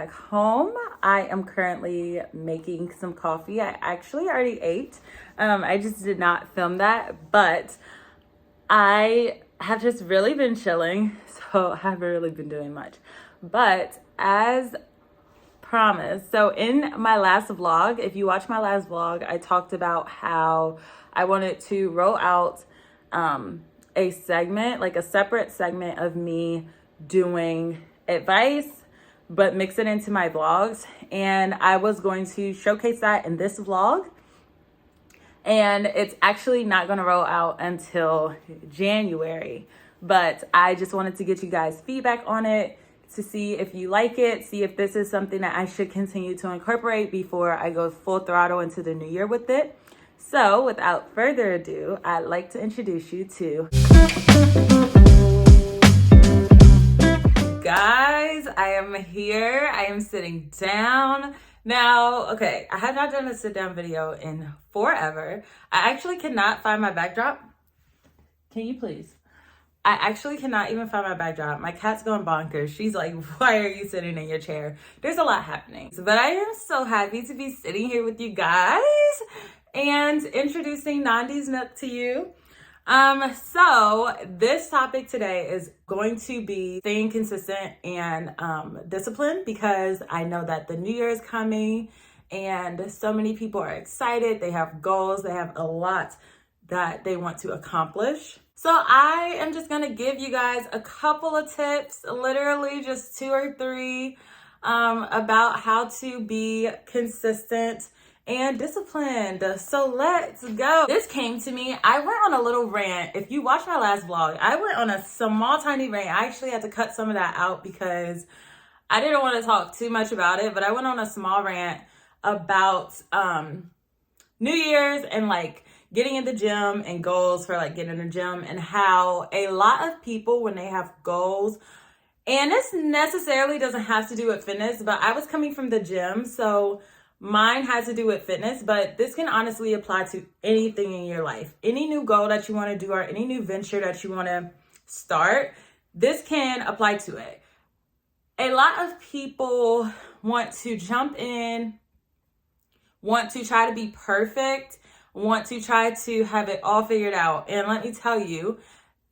back home. I am currently making some coffee. I actually already ate. I just did not film that, but I have just really been chilling, so I haven't really been doing much. But as promised, so in my last vlog, if you watch my last vlog, I talked about how I wanted to roll out a segment, like a separate segment of me doing advice, but mix it into my vlogs. And I was going to showcase that in this vlog. And it's actually not going to roll out until January. But I just wanted to get you guys feedback on it to see if you like it, see if this is something that I should continue to incorporate before I go full throttle into the new year with it. So without further ado, I'd like to introduce you to guys. I am here. I am sitting down. Now, okay, I have not done a sit down video in forever. I actually cannot find my backdrop. Can you please? I actually cannot even find my backdrop. My cat's going bonkers. She's like, why are you sitting in your chair? There's a lot happening. But I am so happy to be sitting here with you guys and introducing Nandi's Nook to you. So this topic today is going to be staying consistent and disciplined, because I know that the new year is coming and so many people are excited. They have goals. They have a lot that they want to accomplish. So I am just going to give you guys a couple of tips, literally just 2 or 3, about how to be consistent and disciplined. So let's go. This came to me. I went on a little rant. If you watch my last vlog, I went on a small tiny rant. I actually had to cut some of that out because I didn't want to talk too much about it, but I went on a small rant about New Year's and like getting in the gym and goals for like getting in the gym, and how a lot of people, when they have goals, and this necessarily doesn't have to do with fitness, but I was coming from the gym, so mine has to do with fitness, but this can honestly apply to anything in your life. Any new goal that you want to do or any new venture that you want to start, this can apply to it. A lot of people want to jump in, want to try to be perfect, want to try to have it all figured out. And let me tell you,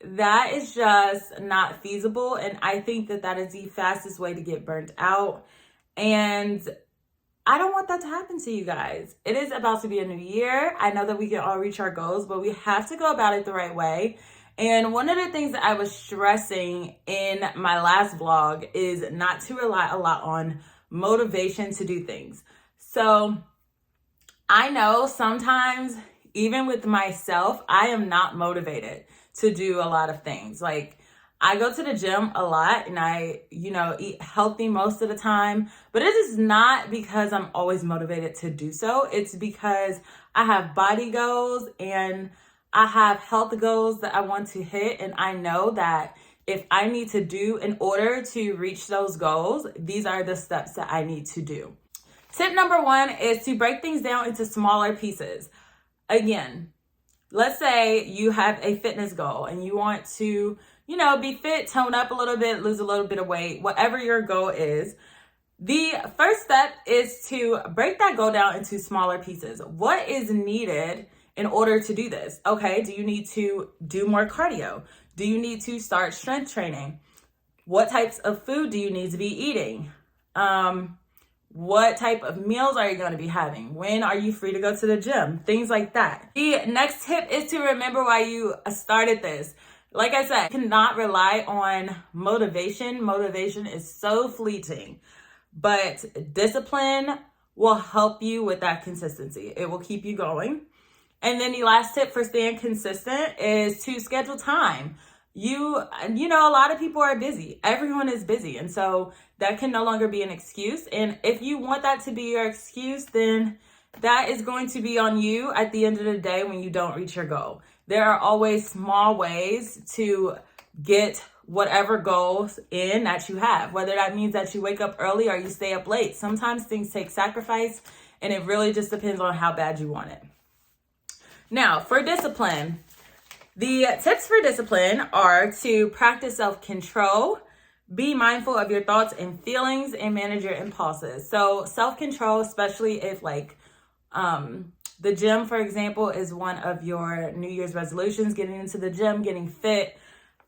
that is just not feasible. And I think that that is the fastest way to get burnt out. And I don't want that to happen to you guys. It is about to be a new year. I know that we can all reach our goals, but we have to go about it the right way. And one of the things that I was stressing in my last vlog is not to rely a lot on motivation to do things. So I know sometimes, even with myself, I am not motivated to do a lot of things. Like, I go to the gym a lot and I, eat healthy most of the time, but it is not because I'm always motivated to do so. It's because I have body goals and I have health goals that I want to hit. And I know that if I need to do in order to reach those goals, these are the steps that I need to do. Tip number 1 is to break things down into smaller pieces. Again, let's say you have a fitness goal and you want to, be fit, tone up a little bit, lose a little bit of weight, whatever your goal is. The first step is to break that goal down into smaller pieces. What is needed in order to do this? Okay, do you need to do more cardio? Do you need to start strength training? What types of food do you need to be eating? What type of meals are you going to be having? When are you free to go to the gym? Things like that. The next tip is to remember why you started this. Like I said, you cannot rely on motivation. Motivation is so fleeting, but discipline will help you with that consistency. It will keep you going. And then the last tip for staying consistent is to schedule time. A lot of people are busy. Everyone is busy. And so that can no longer be an excuse. And if you want that to be your excuse, then that is going to be on you at the end of the day when you don't reach your goal. There are always small ways to get whatever goals in that you have, whether that means that you wake up early or you stay up late. Sometimes things take sacrifice, and it really just depends on how bad you want it. Now, for discipline, the tips for discipline are to practice self-control, Be mindful of your thoughts and feelings and manage your impulses. So self-control, especially if like the gym, for example, is one of your New Year's resolutions, getting into the gym, getting fit,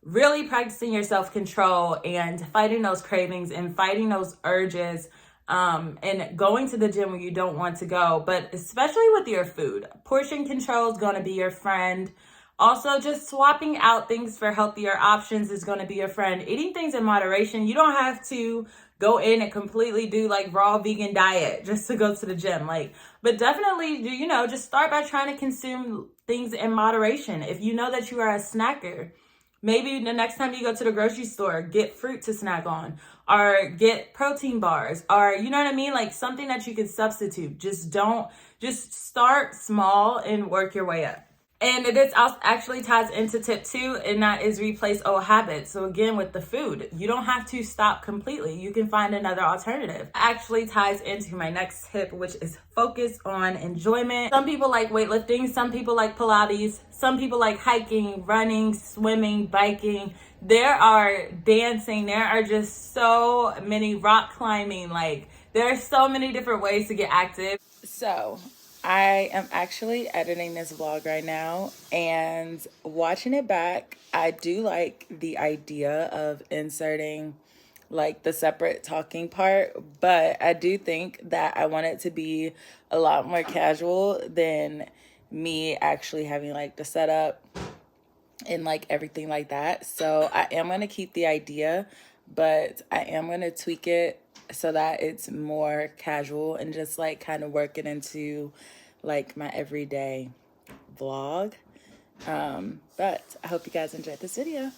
really practicing your self-control and fighting those cravings and fighting those urges, and going to the gym when you don't want to go, but especially with your food. Portion control is going to be your friend. Also, just swapping out things for healthier options is going to be your friend. Eating things in moderation. You don't have to go in and completely do like raw vegan diet just to go to the gym. Like, but definitely do, just start by trying to consume things in moderation. If you know that you are a snacker, maybe the next time you go to the grocery store, get fruit to snack on, or get protein bars, or you know what I mean? Like something that you can substitute. Just start small and work your way up. And it is also actually ties into tip 2, and that is replace old habits. So again, with the food, you don't have to stop completely. You can find another alternative. Actually ties into my next tip, which is focus on enjoyment. Some people like weightlifting, some people like Pilates, some people like hiking, running, swimming, biking. There are dancing, there are just so many, rock climbing, like there are so many different ways to get active. So I am actually editing this vlog right now, and watching it back, I do like the idea of inserting like the separate talking part, but I do think that I want it to be a lot more casual than me actually having like the setup and like everything like that. So I am going to keep the idea, but I am going to tweak it so that it's more casual and just like kind of work it into like my everyday vlog. But I hope you guys enjoyed this video.